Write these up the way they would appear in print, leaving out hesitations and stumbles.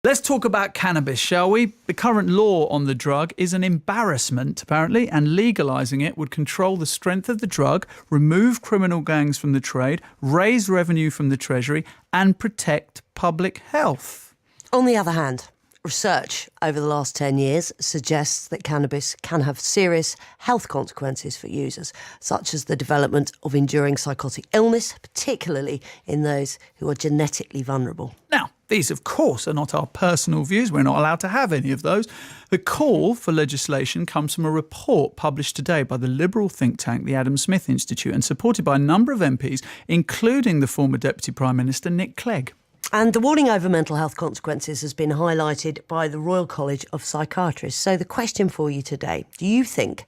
Let's talk about cannabis, shall we? The current law on the drug is an embarrassment, apparently, and legalising it would control the strength of the drug, remove criminal gangs from the trade, raise revenue from the Treasury, and protect public health. On the other hand, research over the last 10 years suggests that cannabis can have serious health consequences for users, such as the development of enduring psychotic illness, particularly in those who are genetically vulnerable. Now, these, of course, are not our personal views. We're not allowed to have any of those. The call for legislation comes from a report published today by the Liberal think tank, the Adam Smith Institute, and supported by a number of MPs, including the former Deputy Prime Minister, Nick Clegg. And the warning over mental health consequences has been highlighted by the Royal College of Psychiatrists. So the question for you today, do you think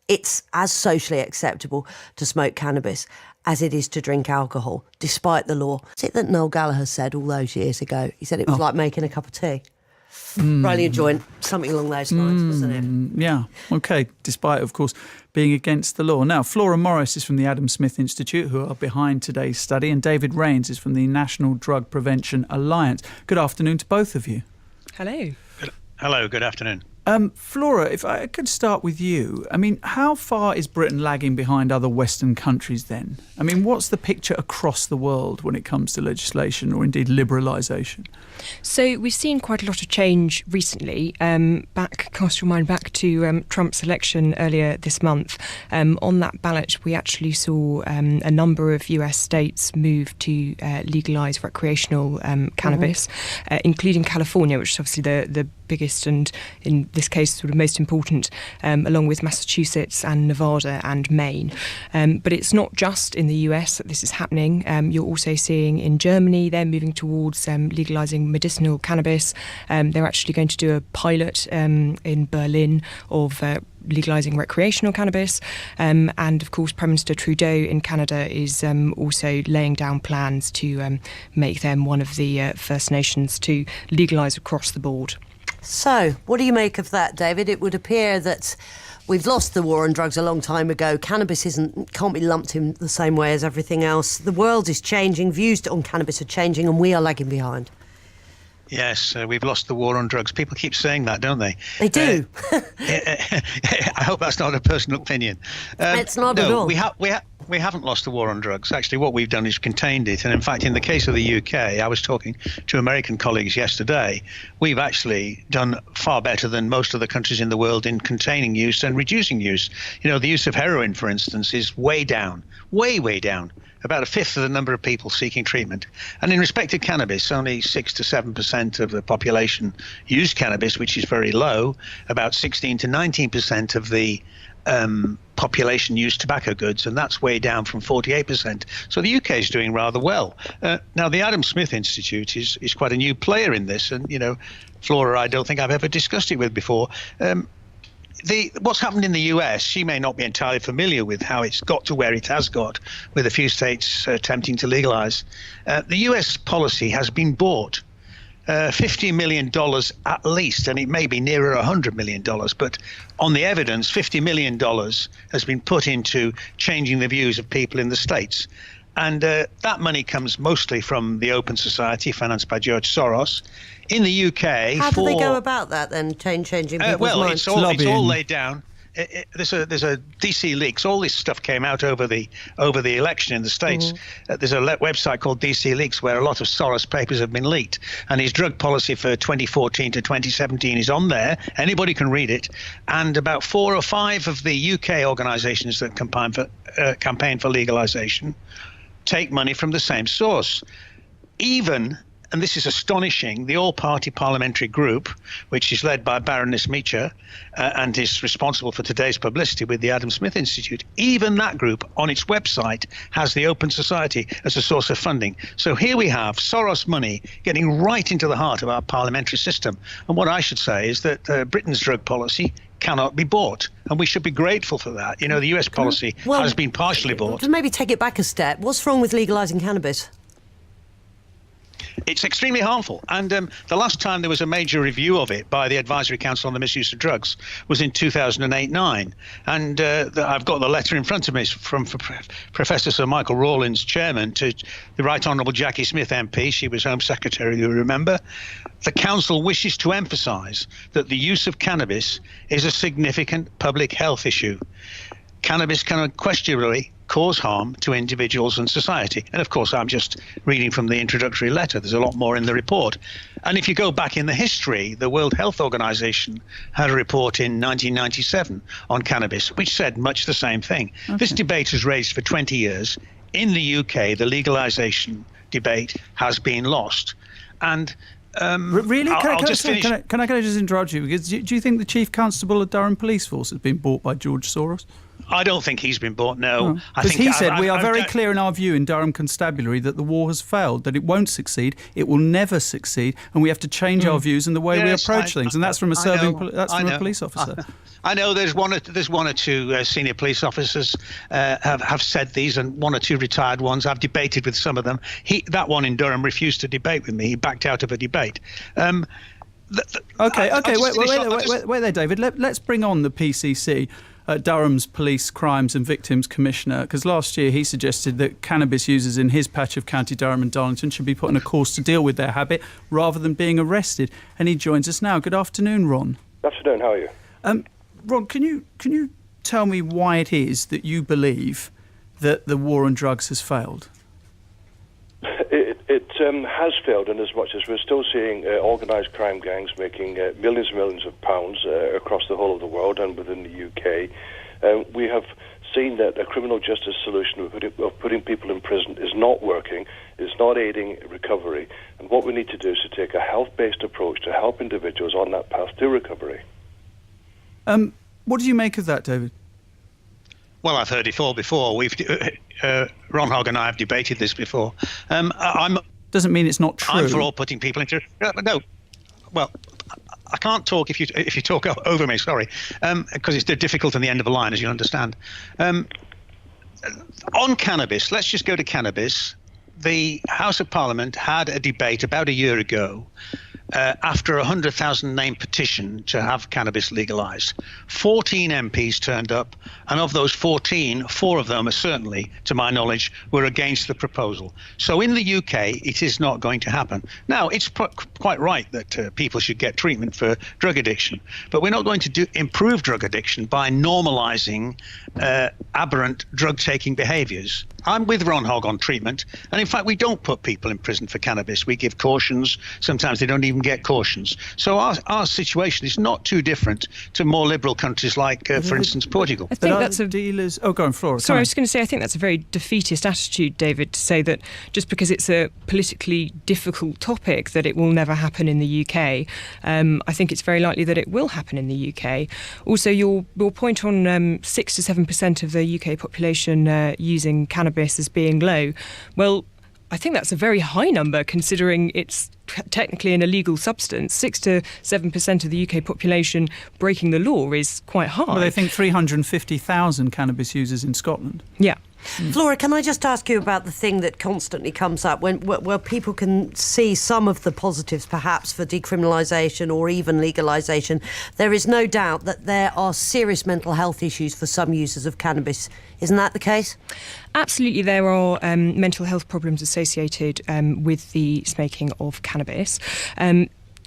it's as socially acceptable to smoke cannabis as it is to drink alcohol, despite the law? Is it that Noel Gallagher said all those years ago? He said it was like making a cup of tea. Rolling a joint, something along those lines, wasn't it? Yeah, OK, despite, of course, being against the law. Now, Flora Morris is from the Adam Smith Institute, who are behind today's study, and David Rains is from the National Drug Prevention Alliance. Good afternoon to both of you. Hello. Hello, good afternoon. Flora, if I could start with you. I mean, how far is Britain lagging behind other Western countries then? I mean, what's the picture across the world when it comes to legislation or indeed liberalisation? So we've seen quite a lot of change recently. Cast your mind back to Trump's election earlier this month. On that ballot, we actually saw a number of US states move to legalise recreational cannabis, including California, which is obviously the biggest and, in this case, sort of most important, along with Massachusetts and Nevada and Maine. But it's not just in the US that this is happening. You're also seeing in Germany, they're moving towards legalising medicinal cannabis. They're actually going to do a pilot in Berlin of legalising recreational cannabis. And, of course, Prime Minister Trudeau in Canada is also laying down plans to make them one of the First Nations to legalise across the board. So, what do you make of that, David? It would appear that we've lost the war on drugs a long time ago. Cannabis can't be lumped in the same way as everything else. The world is changing, views on cannabis are changing, and we are lagging behind. Yes, we've lost the war on drugs. People keep saying that, don't they? They do. I hope that's not a personal opinion. It's not at all. We haven't lost the war on drugs. Actually, what we've done is contained it. And in fact, in the case of the UK, I was talking to American colleagues yesterday, we've actually done far better than most of the countries in the world in containing use and reducing use. You know, the use of heroin, for instance, is way down, way down. About a fifth of the number of people seeking treatment. And in respect to cannabis, only 6 to 7% of the population use cannabis, which is very low. About 16 to 19% of the population use tobacco goods, and that's way down from 48%. So the UK is doing rather well. Now, the Adam Smith Institute is quite a new player in this. And, you know, Flora, I don't think I've ever discussed it with before. What's happened in the US, she may not be entirely familiar with how it's got to where it has got, with a few states attempting to legalise. The US policy has been bought $50 million at least, and it may be nearer $100 million, but on the evidence, $50 million has been put into changing the views of people in the states. And that money comes mostly from the Open Society, financed by George Soros. In the UK... How do they go about that, then, changing people's minds? It's all laid down. There's a DC Leaks. All this stuff came out over the election in the States. There's a website called DC Leaks where a lot of Soros papers have been leaked. And his drug policy for 2014 to 2017 is on there. Anybody can read it. And about 4 or 5 of the UK organisations that campaign for legalisation take money from the same source. Even, and this is astonishing, the all-party parliamentary group, which is led by Baroness Meacher and is responsible for today's publicity with the Adam Smith Institute, even that group on its website has the Open Society as a source of funding. So here we have Soros money getting right into the heart of our parliamentary system. And what I should say is that Britain's drug policy cannot be bought, and we should be grateful for that. You know, the US policy has been partially bought. To maybe take it back a step, what's wrong with legalising cannabis? It's extremely harmful. And the last time there was a major review of it by the Advisory Council on the Misuse of Drugs was in 2008-9. And I've got the letter in front of me from Professor Sir Michael Rawlins, chairman, to the Right Honourable Jackie Smith MP. She was Home Secretary, you remember. The Council wishes to emphasise that the use of cannabis is a significant public health issue. Cannabis can unquestionably cause harm to individuals and society. And of course, I'm just reading from the introductory letter. There's a lot more in the report. And if you go back in the history, the World Health Organization had a report in 1997 on cannabis, which said much the same thing. Okay. This debate has raged for 20 years. In the UK, the legalization debate has been lost. And really? Can I just interrupt you? Because do you think the Chief Constable of Durham Police Force has been bought by George Soros? I don't think he's been bought, no. Because he said, we are very clear in our view in Durham Constabulary that the war has failed, that it won't succeed, it will never succeed, and we have to change our views and the way we approach things. And that's from a police officer. I know there's one or two senior police officers have said these, and one or two retired ones. I've debated with some of them. That one in Durham refused to debate with me. He backed out of a debate. Wait there, David. Let's bring on the PCC. Durham's Police Crimes and Victims Commissioner, because last year he suggested that cannabis users in his patch of County Durham and Darlington should be put on a course to deal with their habit rather than being arrested. And he joins us now. Good afternoon, Ron. Good afternoon. How are you? Ron, can you tell me why it is that you believe that the war on drugs has failed? It has failed in as much as we're still seeing organised crime gangs making millions and millions of pounds across the whole of the world and within the UK. We have seen that a criminal justice solution of putting people in prison is not working, is not aiding recovery. And what we need to do is to take a health-based approach to help individuals on that path to recovery. What do you make of that, David? Well, I've heard it all before. Ron Hogg and I have debated this before. Doesn't mean it's not true. I'm for all putting people into... No. Well, I can't talk if you talk over me, sorry, because it's difficult in the end of a line, as you understand. On cannabis, let's just go to cannabis. The House of Parliament had a debate about a year ago after a 100,000 name petition to have cannabis legalised. 14 MPs turned up, and of those 14, 4 of them, certainly, to my knowledge, were against the proposal. So in the UK, it is not going to happen. Now, it's quite right that people should get treatment for drug addiction, but we're not going to improve drug addiction by normalising aberrant drug-taking behaviours. I'm with Ron Hogg on treatment, and in fact, we don't put people in prison for cannabis. We give cautions. Sometimes they don't even get cautions. So our situation is not too different to more liberal countries like, for instance, Portugal. I think that's dealers. Oh, go on, Flora. Sorry, I was going to say, I think that's a very defeatist attitude, David, to say that just because it's a politically difficult topic that it will never happen in the UK. I think it's very likely that it will happen in the UK. Also, your point on 6 to 7% of the UK population using cannabis as being low, well, I think that's a very high number considering it's technically an illegal substance. 6 to 7% of the UK population breaking the law is quite high. Well, they think 350,000 cannabis users in Scotland. Yeah. Flora, can I just ask you about the thing that constantly comes up where people can see some of the positives perhaps for decriminalisation or even legalisation? There is no doubt that there are serious mental health issues for some users of cannabis. Isn't that the case? Absolutely, there are mental health problems associated with the smoking of cannabis.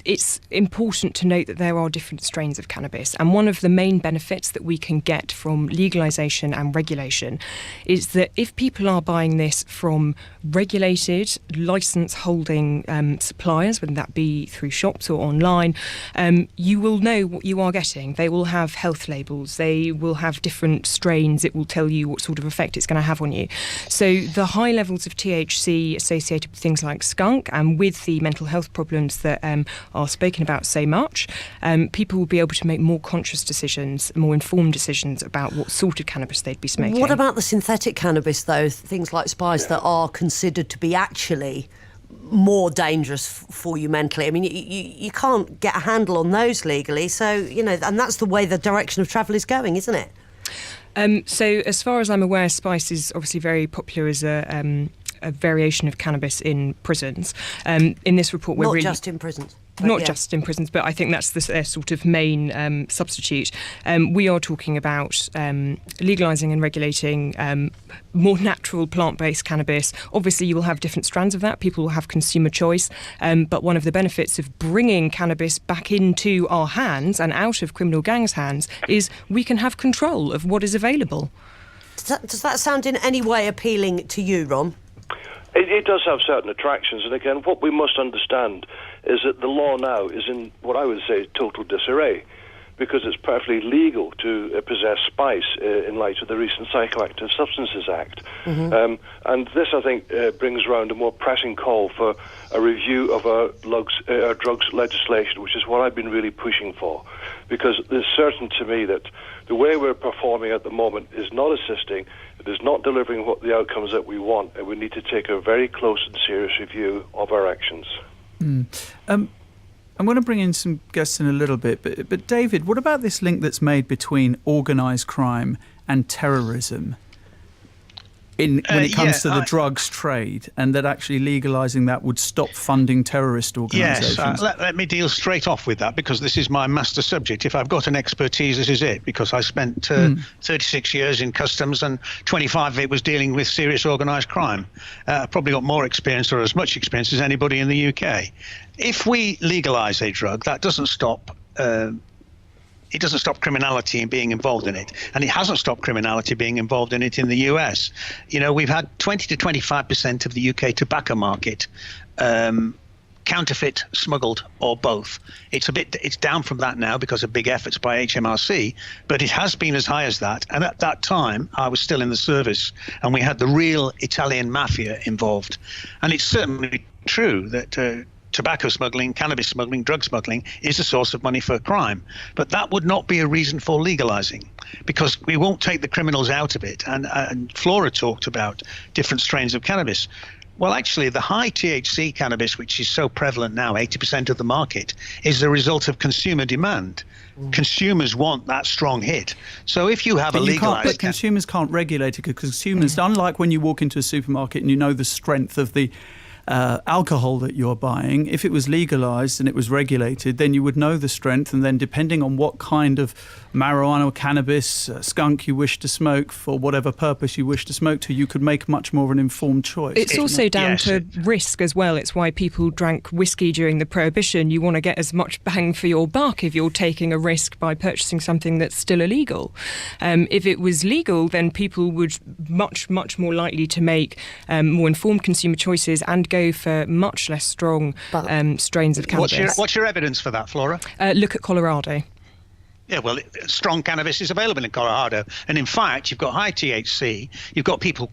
It's important to note that there are different strains of cannabis, and one of the main benefits that we can get from legalisation and regulation is that if people are buying this from regulated, licence-holding suppliers, whether that be through shops or online, you will know what you are getting. They will have health labels, they will have different strains, it will tell you what sort of effect it's going to have on you. So the high levels of THC associated with things like skunk and with the mental health problems that are spoken about so much, people will be able to make more conscious decisions, more informed decisions about what sort of cannabis they'd be smoking. What about the synthetic cannabis, though? Things like spice that are considered to be actually more dangerous for you mentally. I mean, you can't get a handle on those legally, so, you know, and that's the way the direction of travel is going, isn't it? So as far as I'm aware, spice is obviously very popular as a a variation of cannabis in prisons. In this report, we're not just in prisons. Not just in prisons, but I think that's their sort of main substitute. We are talking about legalising and regulating more natural plant-based cannabis. Obviously, you will have different strands of that. People will have consumer choice. But one of the benefits of bringing cannabis back into our hands and out of criminal gangs' hands is we can have control of what is available. Does that sound in any way appealing to you, Ron? It does have certain attractions, and again, what we must understand is that the law now is in what I would say total disarray, because it's perfectly legal to possess spice in light of the recent Psychoactive Substances Act. Mm-hmm. And this, I think, brings around a more pressing call for a review of our drugs legislation, which is what I've been really pushing for, because it's certain to me that the way we're performing at the moment is not assisting, it is not delivering what the outcomes that we want, and we need to take a very close and serious review of our actions. I'm going to bring in some guests in a little bit, but David, what about this link that's made between organised crime and terrorism when it comes to the drugs trade, and that actually legalising that would stop funding terrorist organisations? Yes, let me deal straight off with that, because this is my master subject. If I've got an expertise, this is it, because I spent 36 years in customs, and 25 of it was dealing with serious organised crime. Probably got more experience, or as much experience as anybody in the UK. If we legalise a drug, that doesn't stop it doesn't stop criminality in being involved in it. And it hasn't stopped criminality being involved in it in the US. You know, we've had 20 to 25% of the UK tobacco market counterfeit, smuggled, or both. It's down from that now because of big efforts by HMRC, but it has been as high as that. And at that time, I was still in the service, and we had the real Italian mafia involved. And it's certainly true that tobacco smuggling, cannabis smuggling, drug smuggling is a source of money for crime. But that would not be a reason for legalising, because we won't take the criminals out of it. And Flora talked about different strains of cannabis. Well, actually, the high THC cannabis, which is so prevalent now, 80% of the market, is the result of consumer demand. Consumers want that strong hit. So if you have a legalised... But consumers can't regulate it, because consumers, unlike when you walk into a supermarket and you know the strength of the alcohol that you're buying, if it was legalised and it was regulated, then you would know the strength, and then depending on what kind of marijuana or cannabis, skunk you wish to smoke for whatever purpose you wish to smoke to, you could make much more of an informed choice. It's also down to risk as well. It's why people drank whiskey during the Prohibition. You want to get as much bang for your buck if you're taking a risk by purchasing something that's still illegal. If it was legal, then people would much more likely to make more informed consumer choices and go for much less strong strains of cannabis. What's your evidence for that, Flora? Look at Colorado. Yeah, well, strong cannabis is available in Colorado. And in fact, you've got high THC. You've got people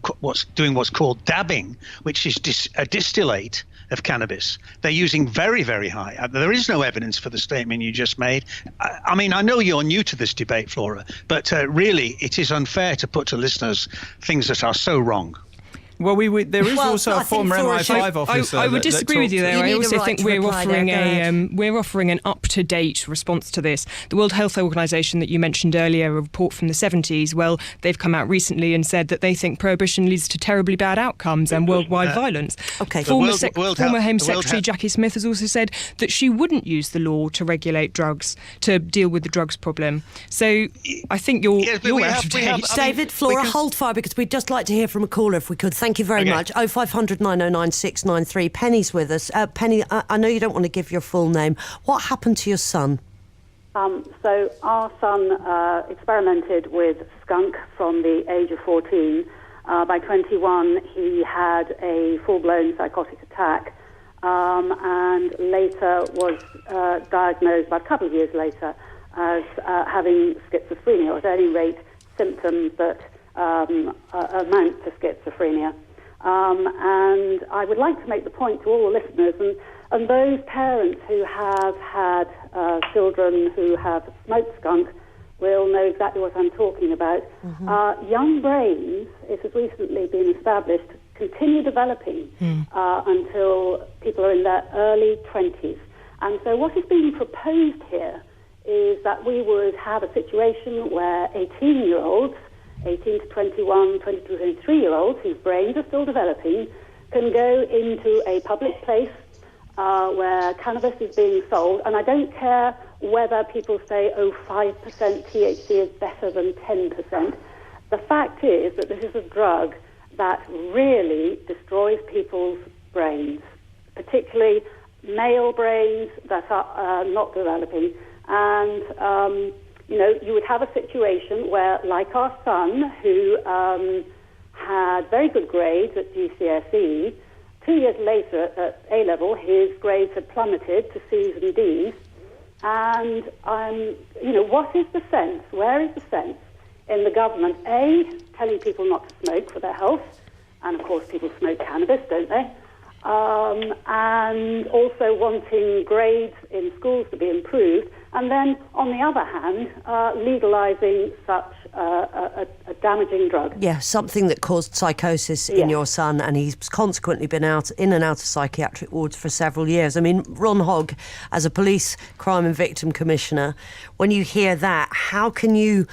doing what's called dabbing, which is a distillate of cannabis. They're using very, very high. There is no evidence for the statement you just made. I mean, I know you're new to this debate, Flora, but really it is unfair to put to listeners things that are so wrong. Well, there is also a former MI5 officer. I would disagree with you there. I also think we're offering an up-to-date response to this. The World Health Organization that you mentioned earlier, a report from the 70s, well, they've come out recently and said that they think prohibition leads to terribly bad outcomes and worldwide violence. Okay. Former Home Secretary Jackie Smith has also said that she wouldn't use the law to regulate drugs, to deal with the drugs problem. So I think you're out of date. David, Flora, hold fire, because we'd just like to hear from a caller if we could. Thank you very much. 0500 909 693. Penny's with us. Penny, I know you don't want to give your full name. What happened to your son? So our son experimented with skunk from the age of 14. By 21, he had a full-blown psychotic attack, and later was diagnosed, about a couple of years later, as having schizophrenia, or at any rate, symptoms that amount to schizophrenia. And I would like to make the point to all the listeners and those parents who have had children who have smoked skunk will know exactly what I'm talking about. Mm-hmm. Young brains, it has recently been established, continue developing until people are in their early 20s. And so what is being proposed here is that we would have a situation where 18-year-olds, 18 to 21, 22 to 23-year-olds, whose brains are still developing, can go into a public place where cannabis is being sold, and I don't care whether people say, 5% THC is better than 10%. The fact is that this is a drug that really destroys people's brains, particularly male brains that are not developing. And, you would have a situation where, like our son, who had very good grades at GCSE, 2 years later at A-level, his grades had plummeted to C's and D's. And, what is the sense? Where is the sense in the government, A, telling people not to smoke for their health, and of course people smoke cannabis, don't they? And also wanting grades in schools to be improved, and then, on the other hand, legalising such a damaging drug. Yeah, something that caused psychosis in your son, and he's consequently been in and out of psychiatric wards for several years. I mean, Ron Hogg, as a police crime and victim commissioner, when you hear that, how can you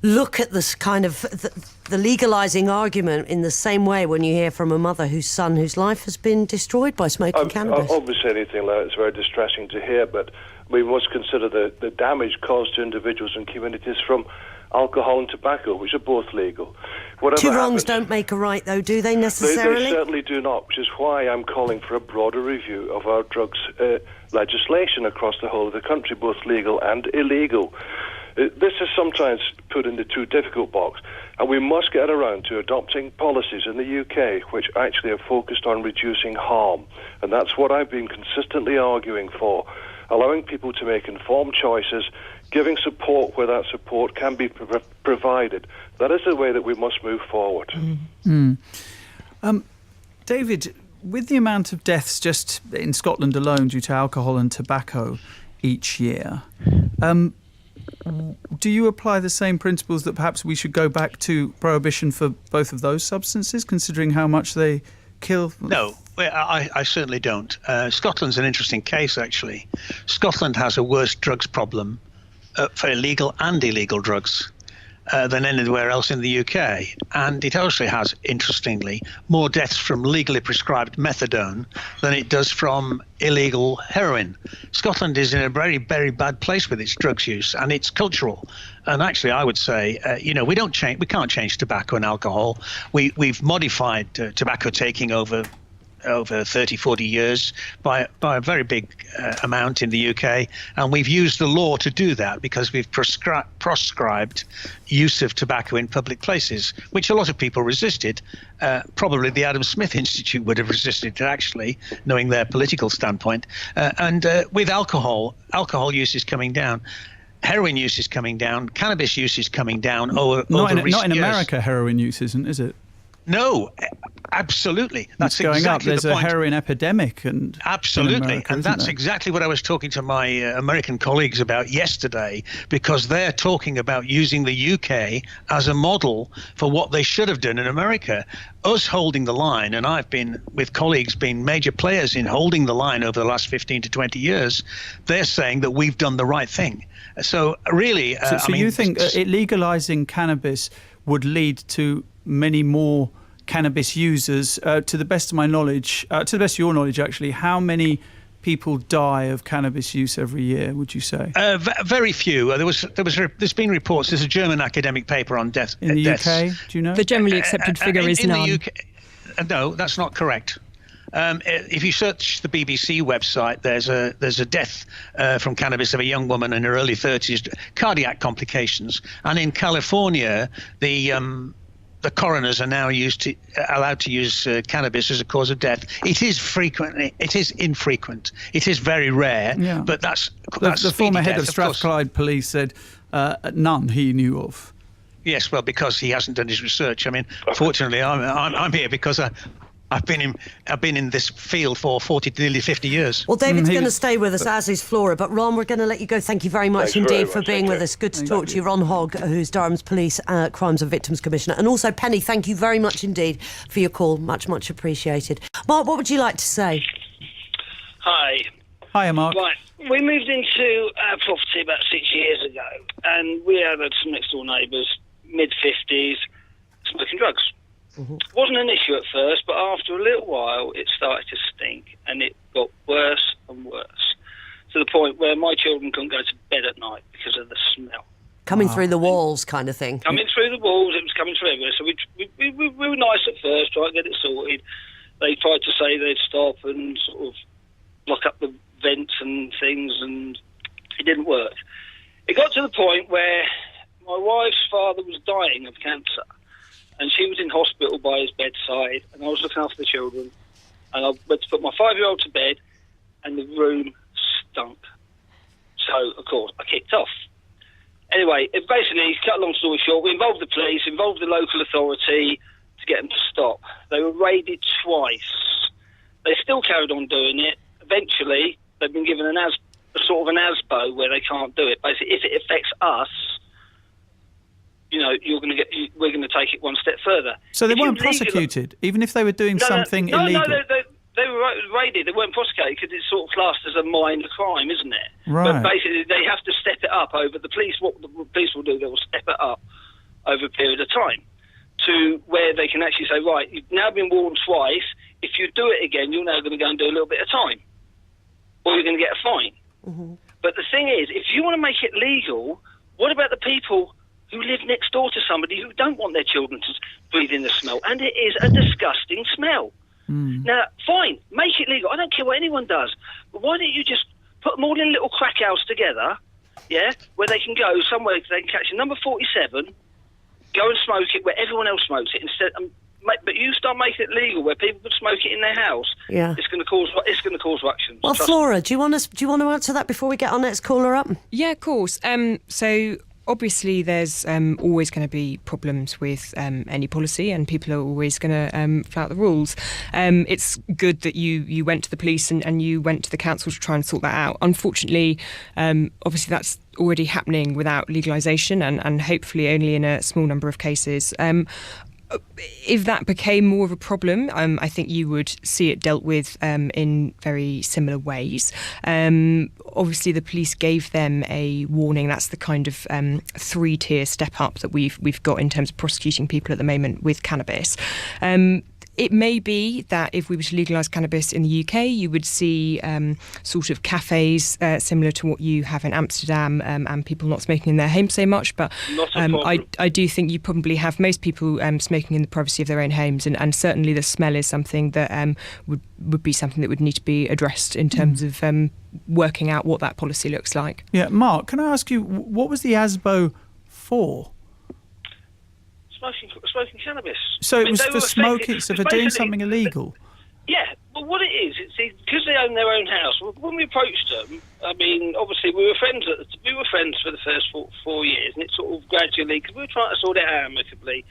look at this kind of the legalising argument in the same way when you hear from a mother whose son whose life has been destroyed by smoking cannabis? Obviously, anything like that is very distressing to hear, but we must consider the damage caused to individuals and communities from alcohol and tobacco, which are both legal. Two wrongs don't make a right, though, do they, necessarily? They certainly do not, which is why I'm calling for a broader review of our drugs legislation across the whole of the country, both legal and illegal. This is sometimes put in the too difficult box, and we must get around to adopting policies in the UK which actually are focused on reducing harm. And that's what I've been consistently arguing for, allowing people to make informed choices, giving support where that support can be provided. That is the way that we must move forward. David, with the amount of deaths just in Scotland alone due to alcohol and tobacco each year, do you apply the same principles that perhaps we should go back to prohibition for both of those substances, considering how much they kill? No, I certainly don't. Scotland's an interesting case, actually. Scotland has a worse drugs problem for illegal and illegal drugs than anywhere else in the UK. And it also has, interestingly, more deaths from legally prescribed methadone than it does from illegal heroin. Scotland is in a very, very bad place with its drugs use, and it's cultural. And actually, I would say, we can't change tobacco and alcohol. We've modified tobacco taking over 30, 40 years by a very big amount in the UK, and we've used the law to do that because we've proscribed use of tobacco in public places, which a lot of people resisted. Probably the Adam Smith Institute would have resisted it, actually, knowing their political standpoint. And with alcohol use is coming down. Heroin use is coming down. Cannabis use is coming down over recent years. Not in America, heroin use isn't, is it? No, absolutely. That's going exactly up. There's a heroin epidemic, and absolutely, America, and that's exactly what I was talking to my American colleagues about yesterday, because they're talking about using the UK as a model for what they should have done in America. Us holding the line, and I've been with colleagues being major players in holding the line over the last 15 to 20 years. They're saying that we've done the right thing. So really, so you think legalizing cannabis would lead to many more cannabis users? To the best of my knowledge, to the best of your knowledge, actually, how many people die of cannabis use every year, would you say? Very few. There's been reports. There's a German academic paper on deaths. In the UK, do you know? The generally accepted figure is none. In the UK, no, that's not correct. If you search the BBC website, there's a death from cannabis of a young woman in her early 30s, cardiac complications. And in California, the coroners are now allowed to use cannabis as a cause of death. It is infrequent. It is very rare, but that's the former head of death, Strathclyde Police said none he knew of. Yes, well, because he hasn't done his research. I mean, fortunately, I'm here because I've been in this field for 40 to nearly 50 years. Well, David's going to stay with us, as is Flora. But Ron, we're going to let you go. Thank you very much indeed for being with us. Good to talk to you. Ron Hogg, who's Durham's Police Crimes and Victims Commissioner. And also, Penny, thank you very much indeed for your call. Much, much appreciated. Mark, what would you like to say? Hi. Hiya, Mark. Right. We moved into our property about 6 years ago, and we had some next-door neighbours, mid-50s, smoking drugs. Wasn't an issue at first, but after a little while, it started to stink, and it got worse and worse, to the point where my children couldn't go to bed at night because of the smell. Coming through the walls kind of thing. Coming through the walls, it was coming through everywhere. So we were nice at first, tried to get it sorted. They tried to say they'd stop and sort of block up the vents and things, and it didn't work. It got to the point where my wife's father was dying of cancer, and she was in hospital by his bedside, and I was looking after the children, and I went to put my 5-year-old to bed, and the room stunk. So, of course, I kicked off. Anyway, it basically, cut a long story short, we involved the police, involved the local authority to get them to stop. They were raided twice. They still carried on doing it. Eventually, they've been given a sort of an ASBO where they can't do it. Basically, if it affects us, you know, we're going to take it one step further. So they weren't prosecuted, even if they were doing something illegal? No, they were raided. They weren't prosecuted because it's sort of classed as a minor crime, isn't it? Right. But basically, they have to step it up over the police. What the police will do, they will step it up over a period of time to where they can actually say, right, you've now been warned twice. If you do it again, you're now going to go and do a little bit of time, or you're going to get a fine. Mm-hmm. But the thing is, if you want to make it legal, what about the people who live next door to somebody who don't want their children to breathe in the smell? And it is a disgusting smell. Now, fine, make it legal. I don't care what anyone does. But why don't you just put them all in a little crack house together, yeah, where they can go somewhere, they can catch a number 47, go and smoke it where everyone else smokes it instead. But you start making it legal where people can smoke it in their house. Yeah, it's going to cause ructions. Well, Flora, do you want to answer that before we get our next caller up? Yeah, of course. So obviously, there's always going to be problems with any policy, and people are always going to flout the rules. It's good that you went to the police and you went to the council to try and sort that out. Unfortunately, obviously that's already happening without legalisation, and hopefully only in a small number of cases. If that became more of a problem, I think you would see it dealt with in very similar ways. Obviously, the police gave them a warning. That's the kind of 3-tier step up that we've got in terms of prosecuting people at the moment with cannabis. It may be that if we were to legalise cannabis in the UK, you would see sort of cafes similar to what you have in Amsterdam, and people not smoking in their homes so much. But I do think you probably have most people smoking in the privacy of their own homes, and certainly the smell is something that would be something that would need to be addressed in terms of working out what that policy looks like. Yeah, Mark, can I ask you, what was the ASBO for? Smoking cannabis. So it was for smoking, so for doing something illegal? Yeah, well, what it is, it's because they own their own house. When we approached them, I mean, obviously we were friends for the first 4 years, and it sort of gradually, because we were trying to sort it out amicably,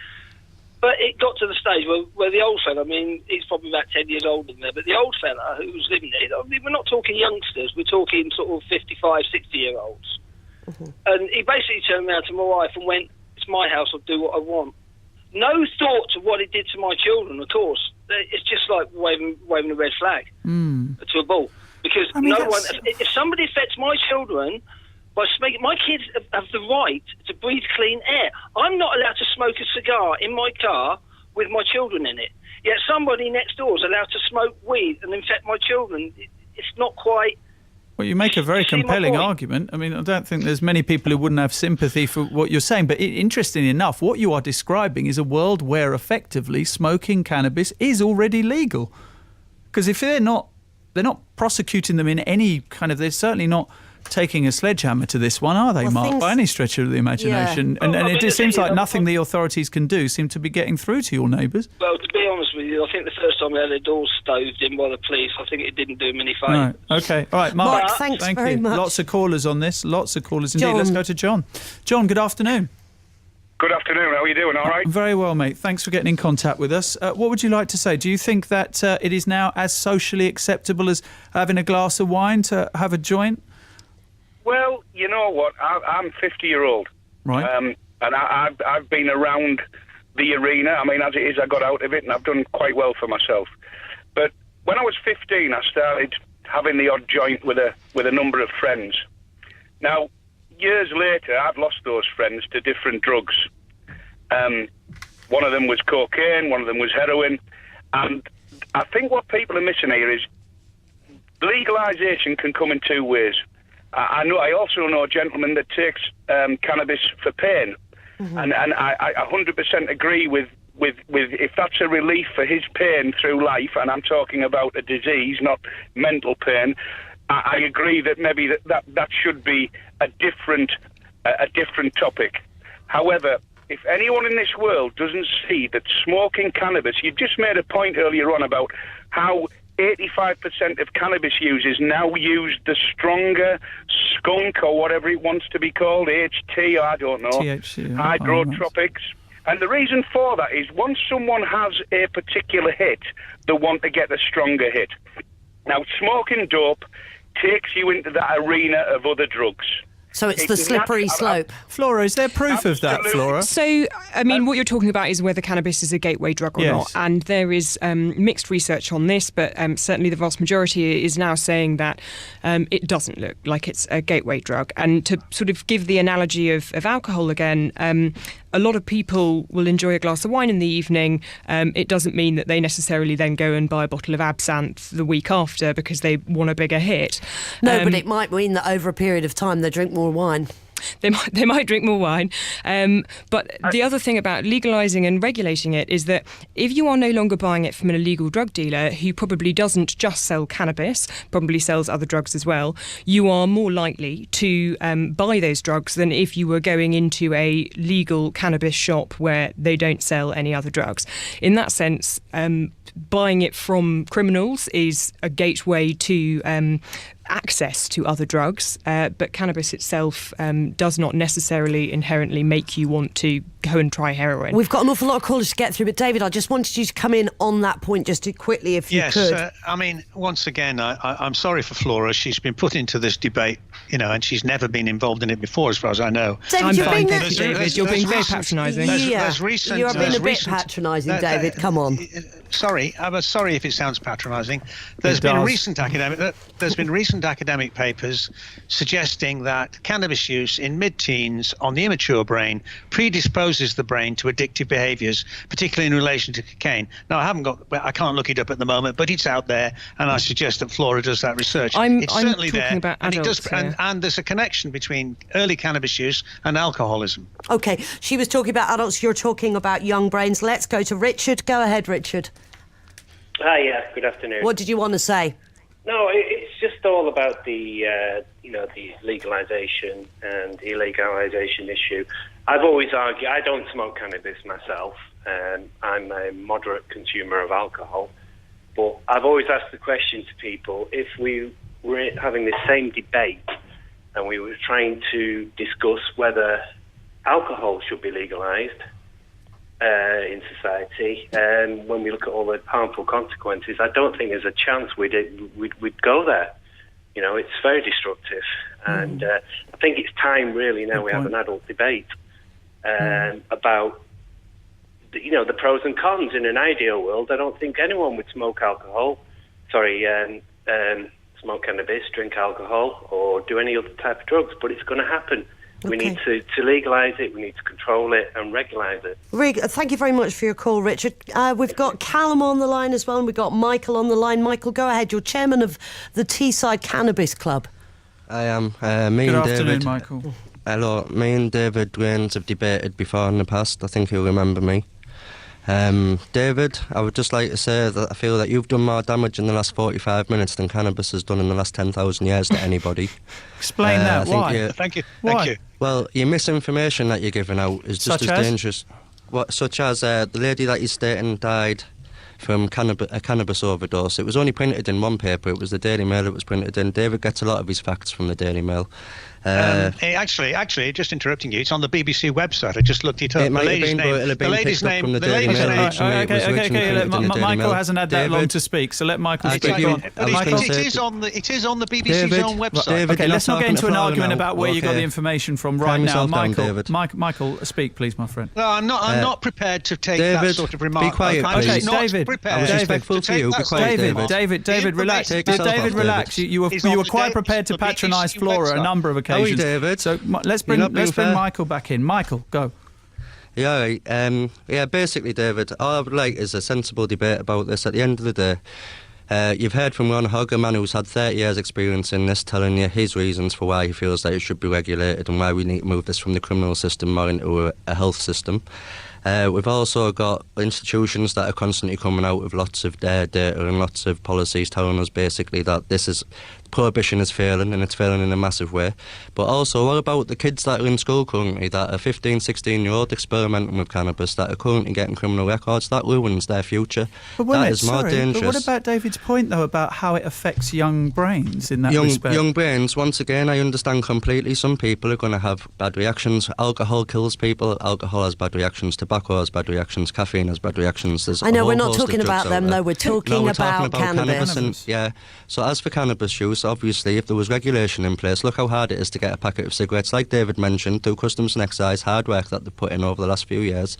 but it got to the stage where the old fella, I mean, he's probably about 10 years older than there, but the old fella who was living there, I mean, we're not talking youngsters, we're talking sort of 55, 60-year-olds. Mm-hmm. And he basically turned around to my wife and went, it's my house, I'll do what I want. No thought to what it did to my children, of course. It's just like waving a red flag to a bull. Because if somebody affects my children by smoking, my kids have the right to breathe clean air. I'm not allowed to smoke a cigar in my car with my children in it. Yet somebody next door is allowed to smoke weed and infect my children. It's not quite... Well, you make a very compelling argument. I mean, I don't think there's many people who wouldn't have sympathy for what you're saying. But interestingly enough, what you are describing is a world where effectively smoking cannabis is already legal. Because if they're not prosecuting them in any kind of... They're certainly not taking a sledgehammer to this one, are they, Mark, by any stretch of the imagination? Yeah. And it seems like nothing the authorities can do seem to be getting through to your neighbours. Well, to be honest with you, I think the first time they had their doors stoved in by the police, I think it didn't do them any favours. Right. OK. All right, Mark, thanks thank very you. much. Lots of callers on this. Lots of callers indeed. Let's go to John. John, good afternoon. Good afternoon. How are you doing? All right? Very well, mate. Thanks for getting in contact with us. What would you like to say? Do you think that it is now as socially acceptable as having a glass of wine to have a joint? Well, you know what? I'm 50-year-old. Right. And I've been around the arena. I mean, as it is, I got out of it and I've done quite well for myself. But when I was 15, I started having the odd joint with a number of friends. Now, years later, I've lost those friends to different drugs. One of them was cocaine, one of them was heroin. And I think what people are missing here is legalisation can come in two ways. I also know a gentleman that takes cannabis for pain. Mm-hmm. And I 100% agree with if that's a relief for his pain through life, and I'm talking about a disease, not mental pain, I agree that maybe that should be a different topic. However, if anyone in this world doesn't see that smoking cannabis, you just made a point earlier on about how 85% of cannabis users now use the stronger skunk or whatever it wants to be called, HT, I don't know, THC, hydrotropics. And the reason for that is once someone has a particular hit, they want to get a stronger hit. Now, smoking dope takes you into that arena of other drugs. So it's the slippery slope. Flora, is there proof of that, Flora? So, I mean, what you're talking about is whether cannabis is a gateway drug or not. And there is mixed research on this, but certainly the vast majority is now saying that it doesn't look like it's a gateway drug. And to sort of give the analogy of alcohol again, a lot of people will enjoy a glass of wine in the evening. It doesn't mean that they necessarily then go and buy a bottle of absinthe the week after because they want a bigger hit. No, but it might mean that over a period of time they drink more wine. They might drink more wine. But the other thing about legalising and regulating it is that if you are no longer buying it from an illegal drug dealer who probably doesn't just sell cannabis, probably sells other drugs as well, you are more likely to buy those drugs than if you were going into a legal cannabis shop where they don't sell any other drugs. In that sense, buying it from criminals is a gateway to access to other drugs, but cannabis itself does not necessarily inherently make you want to go and try heroin. We've got an awful lot of callers to get through, but David, I just wanted you to come in on that point just quickly if you could. Yes, I mean, once again, I'm sorry for Flora. She's been put into this debate, and she's never been involved in it before, as far as I know. David, you're being very patronising. You're being a bit patronising, David. Come on. Sorry, I'm sorry if it sounds patronising. There's been recent academic papers suggesting that cannabis use in mid-teens on the immature brain predisposes the brain to addictive behaviours, particularly in relation to cocaine. Now, I can't look it up at the moment, but it's out there, and I suggest that Flora does that research. It's certainly there, about adults, and there's a connection between early cannabis use and alcoholism. OK, she was talking about adults, you're talking about young brains. Let's go to Richard. Go ahead, Richard. Hi, yeah, good afternoon. What did you want to say? No, it's just all about the the legalisation and illegalisation issue. I've always argued, I don't smoke cannabis myself, and I'm a moderate consumer of alcohol, but I've always asked the question to people, if we were having the same debate and we were trying to discuss whether alcohol should be legalised in society, and when we look at all the harmful consequences, I don't think there's a chance we'd go there. It's very destructive, and I think it's time really now we have an adult debate about the pros and cons. In an ideal world, I don't think anyone would smoke cannabis, drink alcohol, or do any other type of drugs, but it's going to happen. We need to legalise it, we need to control it and regulise it. Thank you very much for your call, Richard. We've got Callum on the line as well, and we've got Michael on the line. Michael, go ahead. You're chairman of the Teesside Cannabis Club. I am. Good afternoon, Michael. Hello. Me and David Rains have debated before in the past. I think you'll remember me. David, I would just like to say that I feel that you've done more damage in the last 45 minutes than cannabis has done in the last 10,000 years to anybody. Explain that. Why? Thank you. Why? Thank you. Well, your misinformation that you're giving out is just as dangerous. Such as the lady that you're stating died from a cannabis overdose. It was only printed in one paper. It was the Daily Mail it was printed in. David gets a lot of his facts from the Daily Mail. Actually, just interrupting you, it's on the BBC website. I just looked it up. It might have been, but it'll have been picked up from the Daily Mail. Michael hasn't had that long to speak, so let Michael speak. It is on the BBC's own website. Okay, let's not get into an argument about where you got the information from right now. Michael, speak, please, my friend. No, I'm not prepared to take that sort of remark. Be quiet, please. David, I was respectful to you. Be quiet, David, relax. David, relax. You were quite prepared to patronise Flora a number of occasions. David. So let's bring Michael back in. Michael, go. Yeah, right. Basically, David, all I would like is a sensible debate about this. At the end of the day, you've heard from Ron Hogg, a man who's had 30 years' experience in this, telling you his reasons for why he feels that it should be regulated and why we need to move this from the criminal system more into a health system. We've also got institutions that are constantly coming out with lots of data and lots of policies telling us basically that prohibition is failing, and it's failing in a massive way. But also, what about the kids that are in school currently that are 15, 16-year-old experimenting with cannabis, that are currently getting criminal records? That ruins their future. But that is more dangerous. But what about David's point, though, about how it affects young brains in that respect? Young brains, once again, I understand completely. Some people are going to have bad reactions. Alcohol kills people. Alcohol has bad reactions. Tobacco has bad reactions. Caffeine has bad reactions. I know, we're not talking about them, though. We're talking about cannabis. So as for cannabis use, obviously, if there was regulation in place, look how hard it is to get a packet of cigarettes. Like David mentioned, through customs and excise, hard work that they've put in over the last few years,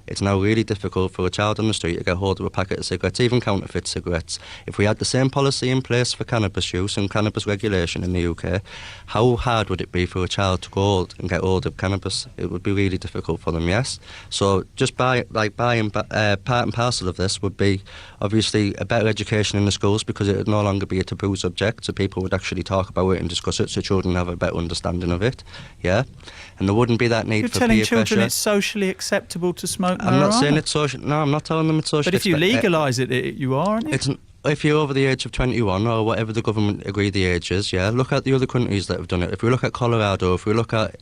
it's now really difficult for a child on the street to get hold of a packet of cigarettes, even counterfeit cigarettes. If we had the same policy in place for cannabis use and cannabis regulation in the UK, how hard would it be for a child to go and get hold of cannabis? It would be really difficult for them, yes? So just buying part and parcel of this would be obviously a better education in the schools, because it would no longer be a taboo subject, so people would actually talk about it and discuss it, so children have a better understanding of it, yeah? And there wouldn't be that need for peer pressure. You're telling children it's socially acceptable to smoke marijuana? I'm not saying it's social. No, I'm not telling them it's social. But if you legalise it, you are, aren't you? If you're over the age of 21 or whatever the government agree the age is, yeah, look at the other countries that have done it. If we look at Colorado, if we look at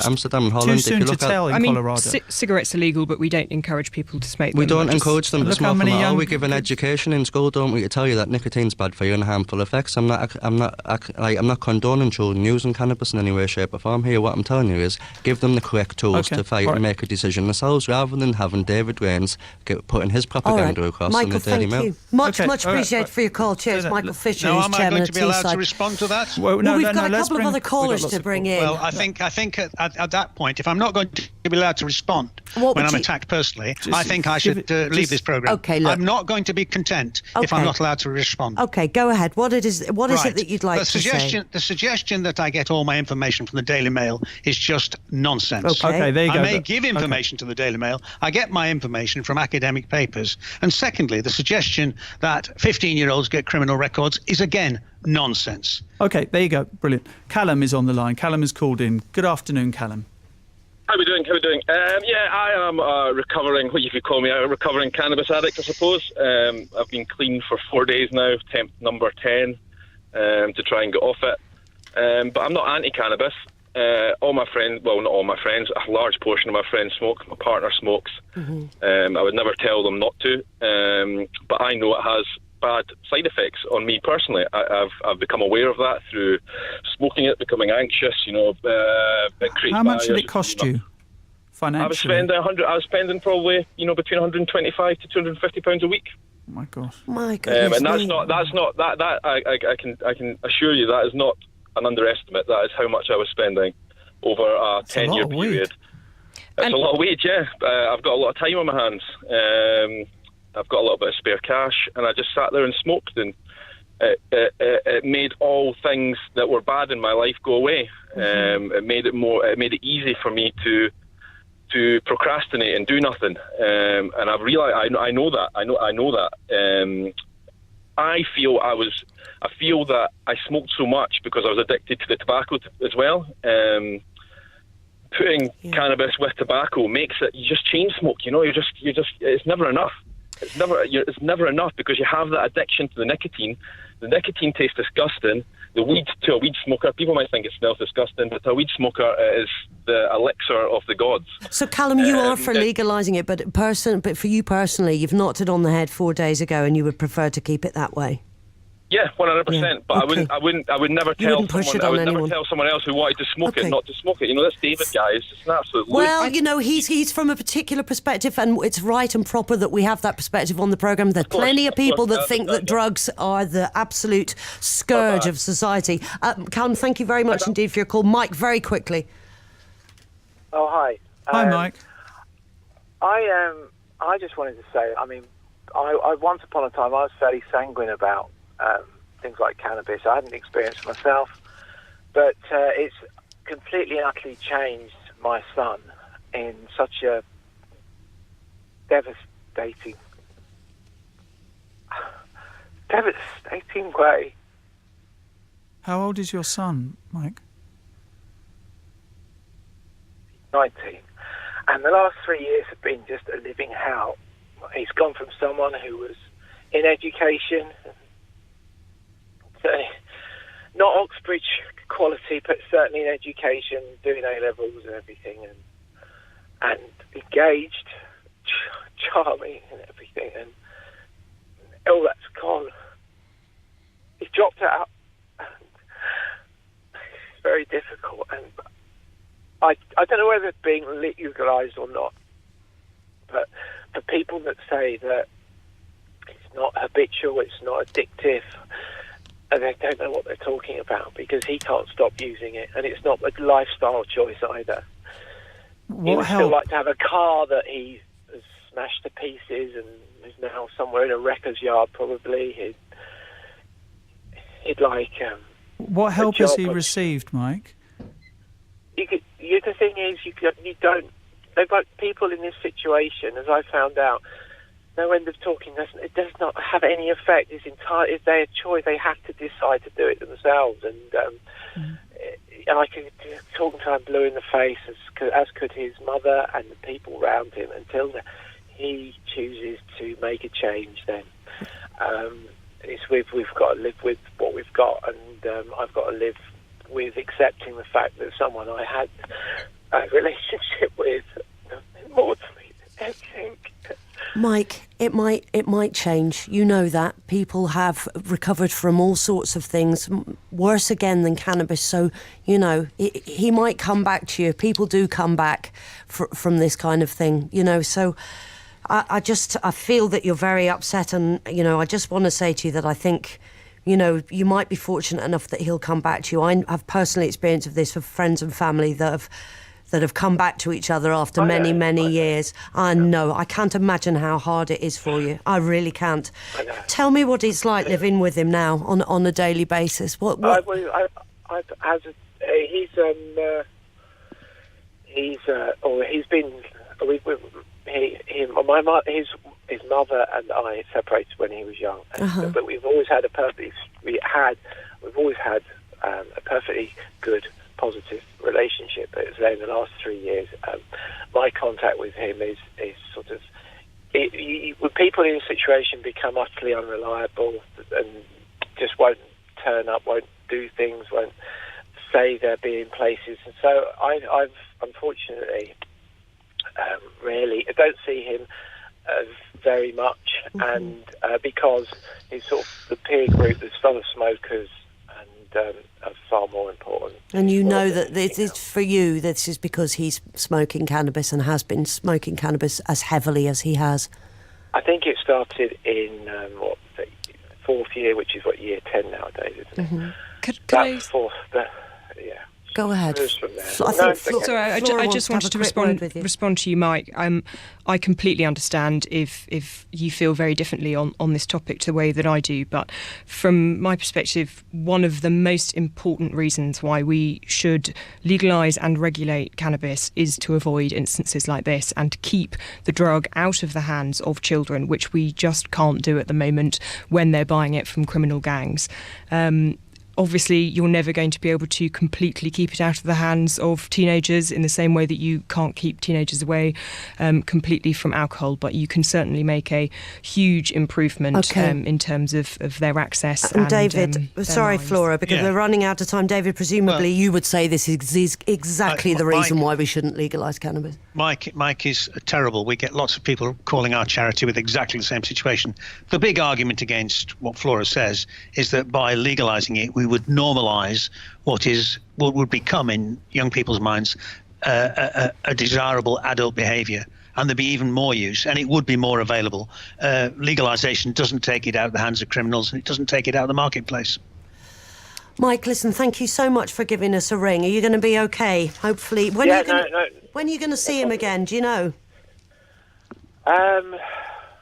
Amsterdam and Holland, too soon if you look to tell at, in Colorado. Cigarettes are legal, but we don't encourage people to smoke them. We don't encourage them to smoke them at all. We give an kids. education in school, don't we, to tell you that nicotine's bad for you and harmful effects. I'm not condoning children using cannabis in any way, shape or form here. What I'm telling you is give them the correct tools to fight and make a decision themselves, rather than having David Rains putting his propaganda across in the Daily Mail. Much appreciated for your call. Cheers, Michael Fisher. Now, am I going to be allowed to respond to that? We've got a couple of other callers to bring in. Well, I think at that point, if I'm not going to be allowed to respond when I'm attacked personally, I think I should leave this programme. Okay, look. I'm not going to be content if I'm not allowed to respond. Okay, go ahead. What is it that you'd like to say? The suggestion that I get all my information from the Daily Mail is just nonsense. Okay, there you go. I may give information to the Daily Mail. I get my information from academic papers. And secondly, the suggestion that 15-year-olds get criminal records is again nonsense. Okay, there you go. Brilliant. Callum is on the line. Callum has called in. Good afternoon, Callum. How are we doing? I am recovering, what you could call me, a recovering cannabis addict, I suppose. I've been clean for 4 days now, attempt number 10, to try and get off it. But I'm not anti-cannabis. All my friends, well, not all my friends, a large portion of my friends smoke. My partner smokes. I would never tell them not to, but I know it has bad side effects on me personally. I've become aware of that through smoking it, becoming anxious. How much did it cost you financially? I was spending probably between 125 to 250 pounds a week. Oh my gosh! My goodness! And I can assure you that is not an underestimate. That is how much I was spending over a 10-year period. It's a lot of weed, yeah. I've got a lot of time on my hands. I've got a little bit of spare cash, and I just sat there and smoked, and it made all things that were bad in my life go away. It made it easy for me to procrastinate and do nothing. And I've realised I know that. I feel that I smoked so much because I was addicted to the tobacco as well. Putting cannabis with tobacco makes it, you just chain smoke. It's never enough. It's never enough because you have that addiction to the nicotine. The nicotine tastes disgusting. The weed, to a weed smoker, people might think it smells disgusting, but to a weed smoker, it is the elixir of the gods. So, Callum, you are for legalising it, but for you personally, you've knocked it on the head 4 days ago, and you would prefer to keep it that way. Yeah, 100%. Yeah, but okay. I would never tell someone. Never tell someone else who wanted to smoke it not to smoke it. This David guy is just an absolute. Well, he's from a particular perspective, and it's right and proper that we have that perspective on the programme. There's plenty of people that think that drugs are the absolute scourge of society. Callum, thank you very much indeed for your call. Mike, very quickly. Oh, hi. Hi, Mike. I just wanted to say, I once upon a time I was fairly sanguine about things like cannabis. I hadn't experienced myself, but it's completely and utterly changed my son in such a devastating way. How old is your son, Mike? 19. And the last 3 years have been just a living hell. He's gone from someone who was in education, not Oxbridge quality, but certainly in education, doing A-levels and everything, and engaged, charming and everything, and all that's gone. He's dropped out, and it's very difficult, and I don't know whether it's being legalised or not, but for people that say that it's not habitual, it's not addictive, and they don't know what they're talking about, because he can't stop using it, and it's not a lifestyle choice either. He would still like to have a car that he has smashed to pieces and is now somewhere in a wrecker's yard, probably. He'd like what help has he received, Mike? The thing is, you don't. People in this situation, as I found out, no end of talking. It does not have any effect. It's their choice. They have to decide to do it themselves. And I could talk until I'm blue in the face, as could his mother and the people around him, until he chooses to make a change. Then we've got to live with what we've got, and I've got to live with accepting the fact that someone I had a relationship with more to me than anything. Mike, it might change. You know that. People have recovered from all sorts of things, worse again than cannabis. So, he might come back to you. People do come back from this kind of thing, So I feel that you're very upset, and, I just want to say to you that I think, you might be fortunate enough that he'll come back to you. I have personal experience of this for friends and family that have come back to each other after many years. I know. I can't imagine how hard it is for you. I really can't. Tell me what it's like living with him now on a daily basis. His mother and I separated when he was young, but we've always had a perfectly good, positive relationship. But it's in the last 3 years, my contact with him is sort of when people in a situation become utterly unreliable and just won't turn up, won't do things, won't say they'll be in places, and so I've unfortunately I don't see him very much, and because he's sort of the peer group that's full of smokers and are far more important. And you know that this is for you. This is because he's smoking cannabis and has been smoking cannabis as heavily as he has. I think it started in the fourth year, which is year 10 nowadays, isn't it? That's fourth. Yeah. Go ahead. I just wanted to respond to you, Mike. I completely understand if you feel very differently on this topic to the way that I do, but from my perspective, one of the most important reasons why we should legalise and regulate cannabis is to avoid instances like this and keep the drug out of the hands of children, which we just can't do at the moment when they're buying it from criminal gangs. Obviously, you're never going to be able to completely keep it out of the hands of teenagers in the same way that you can't keep teenagers away completely from alcohol, but you can certainly make a huge improvement in terms of their access. And David, sorry, Flora, because we're running out of time. David, presumably you would say this is exactly the reason why we shouldn't legalise cannabis. Mike is terrible. We get lots of people calling our charity with exactly the same situation. The big argument against what Flora says is that by legalising it, we would normalise what would become in young people's minds a desirable adult behaviour, and there'd be even more use, and it would be more available. Legalisation doesn't take it out of the hands of criminals, and it doesn't take it out of the marketplace. Mike, listen, thank you so much for giving us a ring. Are you going to be okay? Hopefully. When are you going to see him again? Do you know? Well,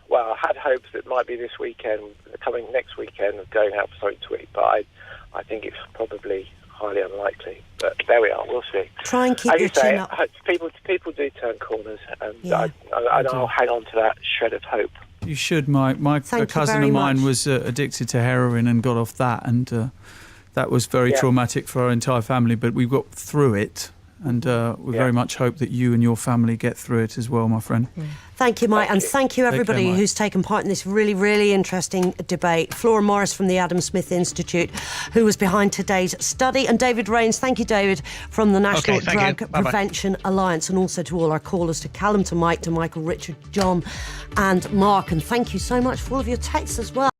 I had hopes that it might be this weekend, coming next weekend, of going out for something to eat, but I think it's probably highly unlikely. But there we are. We'll see. Try and keep your chin up. People do turn corners, and I'll hang on to that shred of hope. You should. My cousin of mine was addicted to heroin and got off that, and that was very traumatic for our entire family. But we got through it, and we very much hope that you and your family get through it as well, my friend. Thank you, Mike, and thank you everybody who's taken part in this really, really interesting debate. Flora Morris from the Adam Smith Institute, who was behind today's study, and David Rains. Thank you, David, from the National Drug Prevention Alliance, and also to all our callers, to Callum, to Mike, to Michael, Richard, John and Mark. And thank you so much for all of your texts as well.